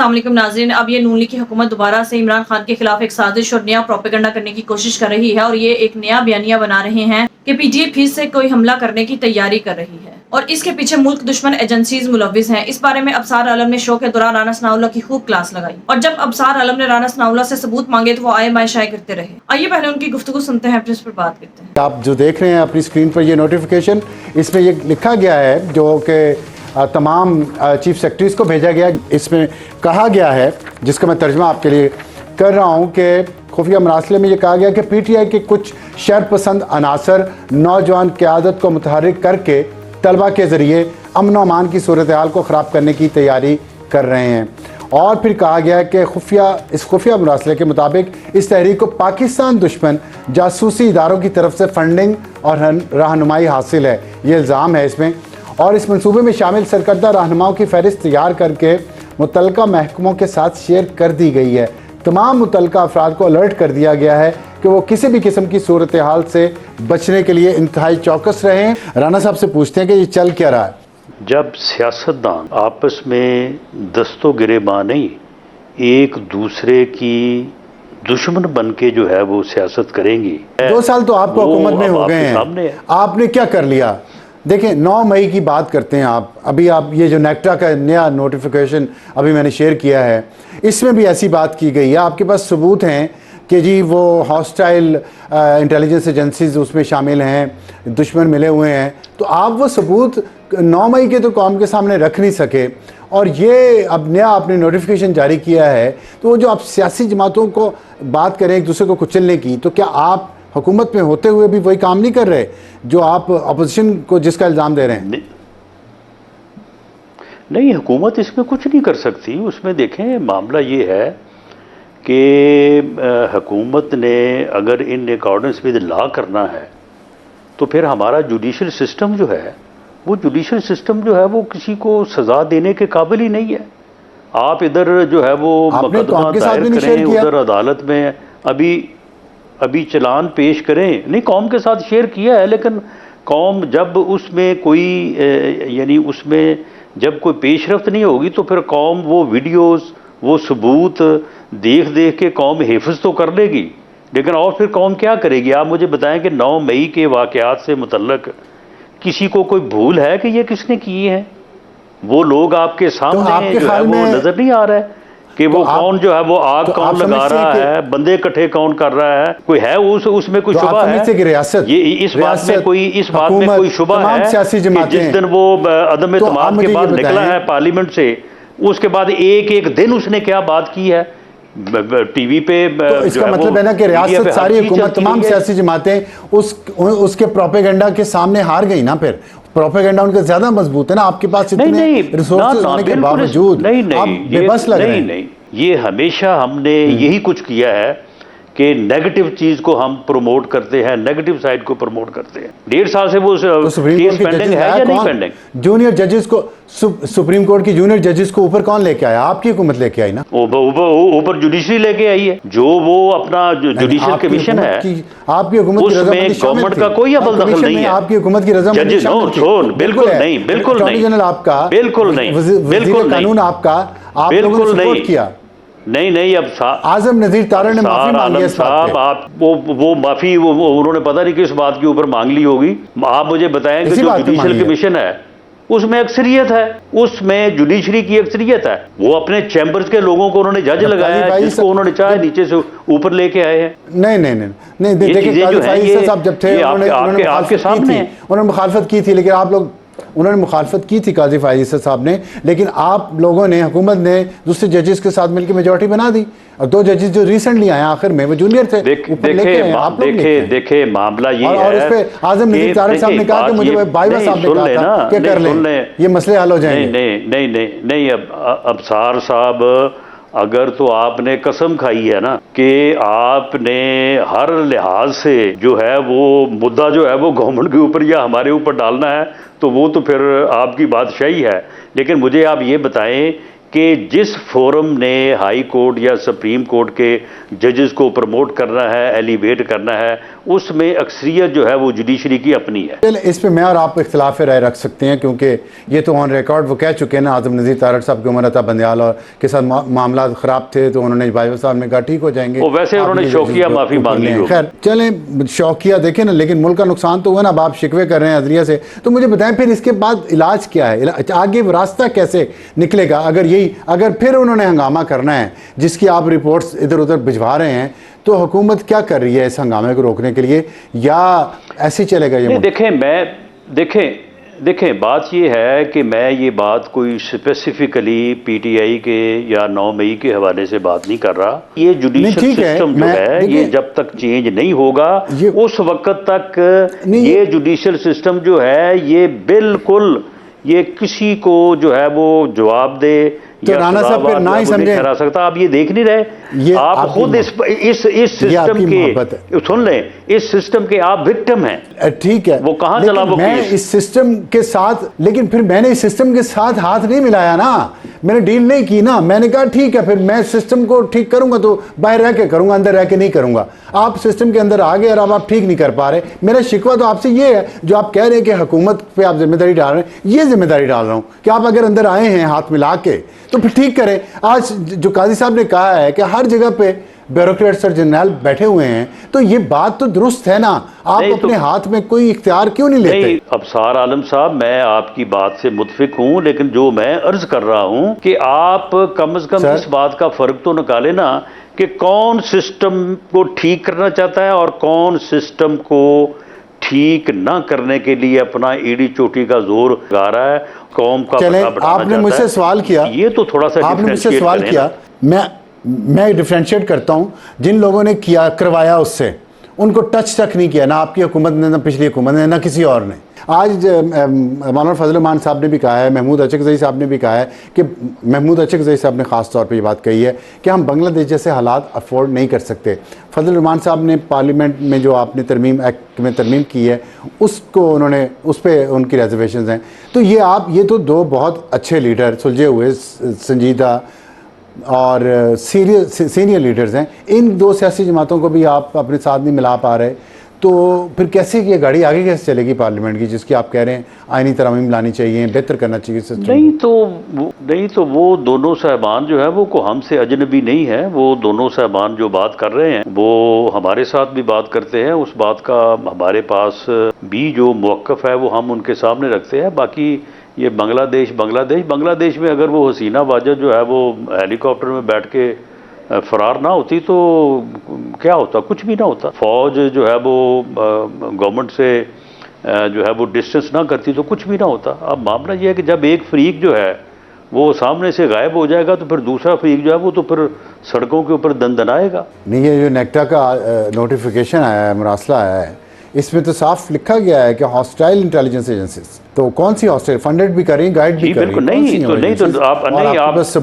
السلام علیکم ناظرین، اب یہ نون لیگ کی حکومت دوبارہ سے عمران خان کے خلاف ایک سازش اور نیا پروپیگنڈا کرنے کی کوشش کر رہی ہے، اور یہ ایک نیا بیانیہ بنا رہے ہیں کہ پی ٹی آئی پھر سے کوئی حملہ کرنے کی تیاری کر رہی ہے اور اس کے پیچھے ملک دشمن ایجنسیز ملوث ہیں۔ اس بارے میں ابصار عالم نے شو کے دوران رانا ثناءاللہ کی خوب کلاس لگائی، اور جب ابصار عالم نے رانا ثناءاللہ سے ثبوت مانگے تو وہ آئے بائیں شائع کرتے رہے۔ آئیے پہلے ان کی گفتگو سنتے ہیں، پھر اس پر بات کرتے ہیں۔ آپ جو دیکھ رہے ہیں اپنی اسکرین پر یہ نوٹیفیکیشن، اس میں یہ لکھا گیا ہے جو کہ تمام چیف سیکرٹریز کو بھیجا گیا۔ اس میں کہا گیا ہے، جس کا میں ترجمہ آپ کے لیے کر رہا ہوں، کہ خفیہ مراسلے میں یہ کہا گیا کہ پی ٹی آئی کے کچھ شر پسند عناصر نوجوان قیادت کو متحرک کر کے طلبہ کے ذریعے امن و امان کی صورتحال کو خراب کرنے کی تیاری کر رہے ہیں۔ اور پھر کہا گیا ہے کہ اس خفیہ مراسلے کے مطابق اس تحریک کو پاکستان دشمن جاسوسی اداروں کی طرف سے فنڈنگ اور رہنمائی حاصل ہے، یہ الزام ہے اس میں۔ اور اس منصوبے میں شامل سرکردہ رہنماؤں کی فہرست تیار کر کے متعلقہ محکموں کے ساتھ شیئر کر دی گئی ہے۔ تمام متعلقہ افراد کو الرٹ کر دیا گیا ہے کہ وہ کسی بھی قسم کی صورتحال سے بچنے کے لیے انتہائی چوکس رہیں۔ رانا صاحب سے پوچھتے ہیں کہ یہ چل کیا رہا ہے؟ جب سیاستدان آپس میں دست و گریباں نہیں، ایک دوسرے کی دشمن بن کے جو ہے وہ سیاست کریں گی۔ 2 سال تو آپ کو حکومت میں ہو گئے ہیں، آپ نے کیا کر لیا؟ دیکھیں 9 مئی کی بات کرتے ہیں آپ، ابھی آپ یہ جو نیکٹا کا نیا نوٹیفیکیشن ابھی میں نے شیئر کیا ہے، اس میں بھی ایسی بات کی گئی ہے۔ آپ کے پاس ثبوت ہیں کہ جی وہ ہاسٹائل انٹیلیجنس ایجنسیز اس میں شامل ہیں، دشمن ملے ہوئے ہیں، تو آپ وہ ثبوت 9 مئی کے تو قوم کے سامنے رکھ نہیں سکے، اور یہ اب نیا آپ نے نوٹیفیکیشن جاری کیا ہے، تو وہ جو آپ سیاسی جماعتوں کو بات کریں ایک دوسرے کو کچلنے کی، تو کیا آپ حکومت میں ہوتے ہوئے بھی وہی کام نہیں کر رہے جو آپ اپوزیشن کو جس کا الزام دے رہے ہیں؟ نہیں، حکومت اس میں کچھ نہیں کر سکتی۔ اس میں دیکھیں معاملہ یہ ہے کہ حکومت نے اگر ان اکارڈنس ود لا کرنا ہے تو پھر ہمارا جوڈیشل سسٹم جو ہے وہ کسی کو سزا دینے کے قابل ہی نہیں ہے۔ آپ ادھر جو ہے وہ مقدمہ دائر کریں، ادھر عدالت میں ابھی چلان پیش کریں، نہیں قوم کے ساتھ شیئر کیا ہے، لیکن قوم جب اس میں کوئی اس میں جب کوئی پیش رفت نہیں ہوگی تو پھر قوم وہ ویڈیوز وہ ثبوت دیکھ کے قوم حفظ تو کر لے گی، لیکن اور پھر قوم کیا کرے گی؟ آپ مجھے بتائیں کہ 9 مئی کے واقعات سے متعلق کسی کو کوئی بھول ہے کہ یہ کس نے کیے ہیں؟ وہ لوگ آپ کے سامنے جو ہے وہ نظر نہیں آ رہا ہے کہ وہ کون جو ہے وہ آگ کون لگا رہا ہے، بندے کٹھے کون کر رہا ہے؟ کوئی ہے اس میں کوئی شبہ ہے؟ اس بات میں کوئی شبہ ہے کہ جس دن وہ عدم اعتماد کے بعد نکلا ہے پارلیمنٹ سے، اس کے بعد ایک دن اس نے کیا بات کی ہے ٹی وی پہ؟ اس کا مطلب ہے نا کہ ریاست ساری حکومت تمام سیاسی جماعتیں اس کے پروپیگنڈا کے سامنے ہار گئی نا۔ پھر پروپیگنڈا ان کا زیادہ مضبوط ہے نا، آپ کے پاس اتنے ریسورسز ہونے کے باوجود آپ بے بس لگ رہے ہیں۔ نہیں، یہ ہمیشہ ہم نے یہی کچھ کیا ہے کہ نیگیٹو چیز کو ہم پروموٹ کرتے ہیں، نیگیٹو سائڈ کو پروموٹ کرتے ہیں۔ 1.5 سال سے وہ کیس پینڈنگ ہے یا نہیں پینڈنگ؟ جونیئر ججز کو، سپریم کورٹ کی جونیئر ججز کو اوپر کون لے کے آیا؟ آپ کی حکومت لے کے آئی نا۔ اوپر جوڈیشری لے کے آئی ہے، جو وہ اپنا جوڈیشل کمیشن ہے، آپ کی حکومت کی اس میں گورنمنٹ کا کوئی عمل دخل نہیں ہے۔ آپ کی حکومت کی رضامندی شامل تھی۔ بالکل نہیں، بالکل نہیں، جنرل آپ کا، بالکل نہیں، وزیر قانون آپ کا، آپ لوگوں نے سپورٹ کیا۔ نہیں، اب اعظم نذیر تارڑ نے معافی مانگی اس بات پہ۔ وہ معافی انہوں نے پتہ نہیں کس بات کے اوپر مانگ لی ہوگی۔ آپ مجھے بتائیں کہ جو جوڈیشل کمیشن ہے اس میں اکثریت ہے، اس میں جوڈیشری کی اکثریت ہے، وہ اپنے چیمبرز کے لوگوں کو انہوں نے جج لگایا ہے، جس کو انہوں نے چاہے نیچے سے اوپر لے کے آئے ہیں۔ نہیں، دیکھیں قاضی فائز صاحب جب تھے انہوں نے مخالفت کی تھی، لیکن آپ لوگ انہوں نے مخالفت کی تھی قاضی فائز صاحب نے، لیکن آپ لوگوں نے، حکومت نے دوسرے ججز کے ساتھ مل کے میجورٹی بنا دی، اور 2 ججز جو ریسنٹلی آئے آخر میں وہ جونیئر تھے، اوپر لے کے آپ لوگ دیکھیں معاملہ یہ ہے، اور اس پہ اعظم نذیر طارڑ صاحب نے کہا کہ مجھے بائیوہ صاحب نے کہا تھا کہ کر لیں، یہ مسئلے حل ہو جائیں گے۔ نہیں، ابصار صاحب اگر تو آپ نے قسم کھائی ہے نا کہ آپ نے ہر لحاظ سے جو ہے وہ مدعا جو ہے وہ گورنمنٹ کے اوپر یا ہمارے اوپر ڈالنا ہے، تو وہ تو پھر آپ کی بادشاہی ہے، لیکن مجھے آپ یہ بتائیں کہ جس فورم نے ہائی کورٹ یا سپریم کورٹ کے ججز کو پروموٹ کرنا ہے، ایلیویٹ کرنا ہے، اس میں اکثریت جو ہے وہ جوڈیشری کی اپنی ہے۔ اس پہ میں اور آپ اختلاف رائے رکھ سکتے ہیں، کیونکہ یہ تو آن ریکارڈ وہ کہہ چکے ہیں نا، اعظم نذیر تارڑ صاحب کی عمر عطا بندیال اور کے ساتھ معاملات خراب تھے تو انہوں نے بھائی صاحب نے کہا ٹھیک ہو جائیں گے، ویسے انہوں نے شوقیہ معافی مانگ لی۔ خیر چلیں شوقیہ دیکھیں نا، لیکن ملک کا نقصان تو ہوا نا، اب آپ شکوے کر رہے ہیں عدلیہ سے، تو مجھے بتائیں پھر اس کے بعد علاج کیا ہے؟ آگے راستہ کیسے نکلے گا؟ اگر پھر انہوں نے ہنگامہ کرنا ہے جس کی آپ رپورٹس ادھر ادھر بھجوا رہے ہیں، تو حکومت کیا کر رہی ہے اس ہنگامے کو روکنے کے لیے، یا ایسے چلے گا یہ؟ دیکھیں بات یہ ہے کہ میں یہ بات کوئی اسپیسیفکلی پی ٹی آئی کے یا 9 مئی کے حوالے سے بات نہیں کر رہا۔ یہ جوڈیشل سسٹم جو ہے یہ جب تک چینج نہیں ہوگا اس وقت تک یہ جوڈیشل سسٹم جو ہے یہ بالکل یہ کسی کو جو ہے وہ جواب دے تو رانا صاحب پھر نہ ہی سمجھیں ٹھہرا سکتا۔ آپ یہ دیکھ نہیں رہے، آپ خود اس سسٹم کے سن لیں، اس سسٹم کے آپ وکٹم ہیں۔ ٹھیک ہے، وہ کہاں چلا وہ میں اس سسٹم کے ساتھ، لیکن پھر میں نے اس سسٹم کے ساتھ ہاتھ نہیں ملایا نا، میں نے ڈیل نہیں کی نا، میں نے کہا ٹھیک ہے پھر میں سسٹم کو ٹھیک کروں گا تو باہر رہ کے کروں گا، اندر رہ کے نہیں کروں گا۔ آپ سسٹم کے اندر آگے اور اب آپ ٹھیک نہیں کر پا رہے۔ میرا شکوہ تو آپ سے یہ ہے جو آپ کہہ رہے ہیں کہ حکومت پہ آپ ذمہ داری ڈال رہے ہیں، یہ ذمہ داری ڈال رہا ہوں کہ آپ اگر اندر آئے ہیں ہاتھ ملا کے تو پھر ٹھیک کریں۔ آج جو قاضی صاحب نے کہا ہے کہ ہر جگہ پہ بیوروکریٹس اور جنرل بیٹھے ہوئے ہیں، تو یہ بات تو درست ہے نا، آپ اپنے ہاتھ میں کوئی اختیار کیوں نہیں لیتے؟ ابصار عالم صاحب میں آپ کی بات سے متفق ہوں، لیکن جو میں عرض کر رہا ہوں کہ آپ کم از کم اس بات کا فرق تو نکالے نا کہ کون سسٹم کو ٹھیک کرنا چاہتا ہے اور کون سسٹم کو ٹھیک نہ کرنے کے لیے اپنا ایڑی چوٹی کا زور لگا رہا ہے، قوم کا چلیں آپ نے مجھ سے سوال کیا، یہ تو تھوڑا سا آپ نے مجھ سے سوال کیا، میں ڈیفرینشیٹ کرتا ہوں، جن لوگوں نے کروایا اس سے ان کو ٹچ تک نہیں کیا، نہ آپ کی حکومت نے، نہ پچھلی حکومت نے، نہ کسی اور نے۔ آج مولانا فضل الرحمان صاحب نے بھی کہا ہے، محمود اچکزئی صاحب نے بھی کہا ہے کہ محمود اچکزئی صاحب نے خاص طور پہ یہ بات کہی ہے کہ ہم بنگلہ دیش جیسے حالات افورڈ نہیں کر سکتے۔ فضل الرحمان صاحب نے پارلیمنٹ میں جو آپ نے ترمیم ایکٹ میں ترمیم کی ہے اس کو انہوں نے اس پہ ان کی ریزرویشنز ہیں۔ تو یہ تو دو بہت اچھے لیڈر، سلجھے ہوئے، سنجیدہ اور سینئر لیڈرز ہیں، ان دو سیاسی جماعتوں کو بھی آپ اپنے ساتھ نہیں ملا پا رہے، تو پھر کیسے یہ گاڑی آگے کیسے چلے گی پارلیمنٹ کی، جس کی آپ کہہ رہے ہیں آئینی ترامیم لانی چاہیے، بہتر کرنا چاہیے سسٹم؟ نہیں تو وہ دونوں صاحبان جو ہے وہ ہم سے اجنبی نہیں ہے، وہ دونوں صاحبان جو بات کر رہے ہیں وہ ہمارے ساتھ بھی بات کرتے ہیں، اس بات کا ہمارے پاس بھی جو موقف ہے وہ ہم ان کے سامنے رکھتے ہیں۔ باقی یہ بنگلہ دیش میں اگر وہ حسینہ واجد جو ہے وہ ہیلی کاپٹر میں بیٹھ کے فرار نہ ہوتی تو کیا ہوتا؟ کچھ بھی نہ ہوتا۔ فوج جو ہے وہ گورنمنٹ سے جو ہے وہ ڈسٹنس نہ کرتی تو کچھ بھی نہ ہوتا۔ اب معاملہ یہ ہے کہ جب ایک فریق جو ہے وہ سامنے سے غائب ہو جائے گا تو پھر دوسرا فریق جو ہے وہ تو پھر سڑکوں کے اوپر دندنائے گا۔ نہیں، یہ جو نیکٹا کا نوٹیفیکیشن آیا ہے، مراسلہ آیا ہے، اس میں تو صاف لکھا گیا ہے کہ ہاسٹائل انٹیلیجنس ایجنسیز، تو کون سی ہاسٹائل فنڈڈ بھی کر رہی ہیں، گائیڈ بھی کر رہی ہیں؟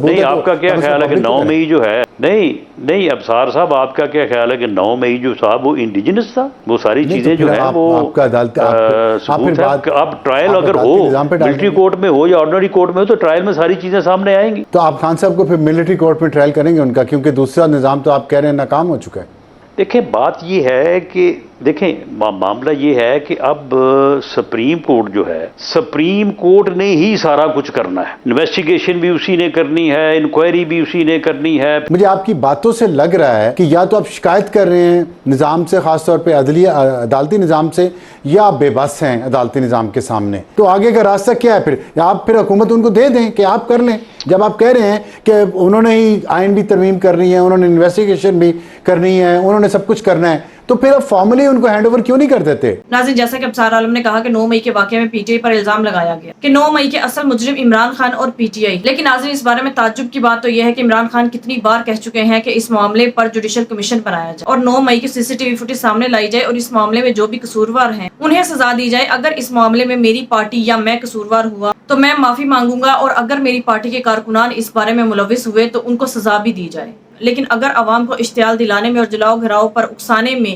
نہیں آپ کا کیا خیال ہے کہ 9 مئی جو ہے، نہیں ابصار صاحب آپ کا کیا خیال ہے کہ 9 مئی جو صاحب وہ انڈیجنس تھا؟ وہ ساری چیزیں جو ہیں وہ ثبوت ہے۔ اب ٹرائل اگر ہو ملٹری کورٹ میں ہو یا آرڈنری کورٹ میں ہو تو ٹرائل میں ساری چیزیں سامنے آئیں گی۔ تو آپ خان صاحب کو پھر ملٹری کورٹ میں ٹرائل کریں گے ان کا، کیونکہ دوسرا نظام تو آپ کہہ رہے ہیں ناکام ہو چکا ہے؟ دیکھیں بات یہ ہے کہ معاملہ یہ ہے کہ اب سپریم کورٹ جو ہے، سپریم کورٹ نے ہی سارا کچھ کرنا ہے، انویسٹیگیشن بھی اسی نے کرنی ہے، انکوائری بھی اسی نے کرنی ہے۔ مجھے آپ کی باتوں سے لگ رہا ہے کہ یا تو آپ شکایت کر رہے ہیں نظام سے، خاص طور پہ عدالتی نظام سے، یا آپ بے بس ہیں عدالتی نظام کے سامنے۔ تو آگے کا راستہ کیا ہے پھر؟ یا آپ پھر حکومت ان کو دے دیں کہ آپ کر لیں، جب آپ کہہ رہے ہیں کہ انہوں نے ہی آئین بھی ترمیم کرنی ہے، انہوں نے انویسٹیگیشن بھی کرنی ہے، انہوں نے سب کچھ کرنا ہے، تو پھر اب فارملی ان کو ہینڈ اوور کیوں نہیں کر دیتے؟ ناظرین، جیسا کہ ابصار عالم نے کہا کہ 9 مئی کے واقعے میں پی ٹی آئی پر الزام لگایا گیا کہ 9 مئی کے اصل مجرم عمران خان اور پی ٹی آئی، لیکن ناظرین اس بارے میں تعجب کی بات تو یہ ہے کہ عمران خان کتنی بار کہہ چکے ہیں کہ اس معاملے پر جوڈیشل کمیشن بنایا جائے اور 9 مئی کی CCTV فوٹیج سامنے لائی جائے اور اس معاملے میں جو بھی قصوروار ہیں انہیں سزا دی جائے۔ اگر اس معاملے میں میری پارٹی یا میں قصوروار ہوا تو میں معافی مانگوں گا، اور اگر میری پارٹی کے کارکنان اس بارے میں ملوث ہوئے تو ان کو سزا بھی دی جائے۔ لیکن اگر عوام کو اشتعال دلانے میں اور جلاؤ گھراؤ پر اکسانے میں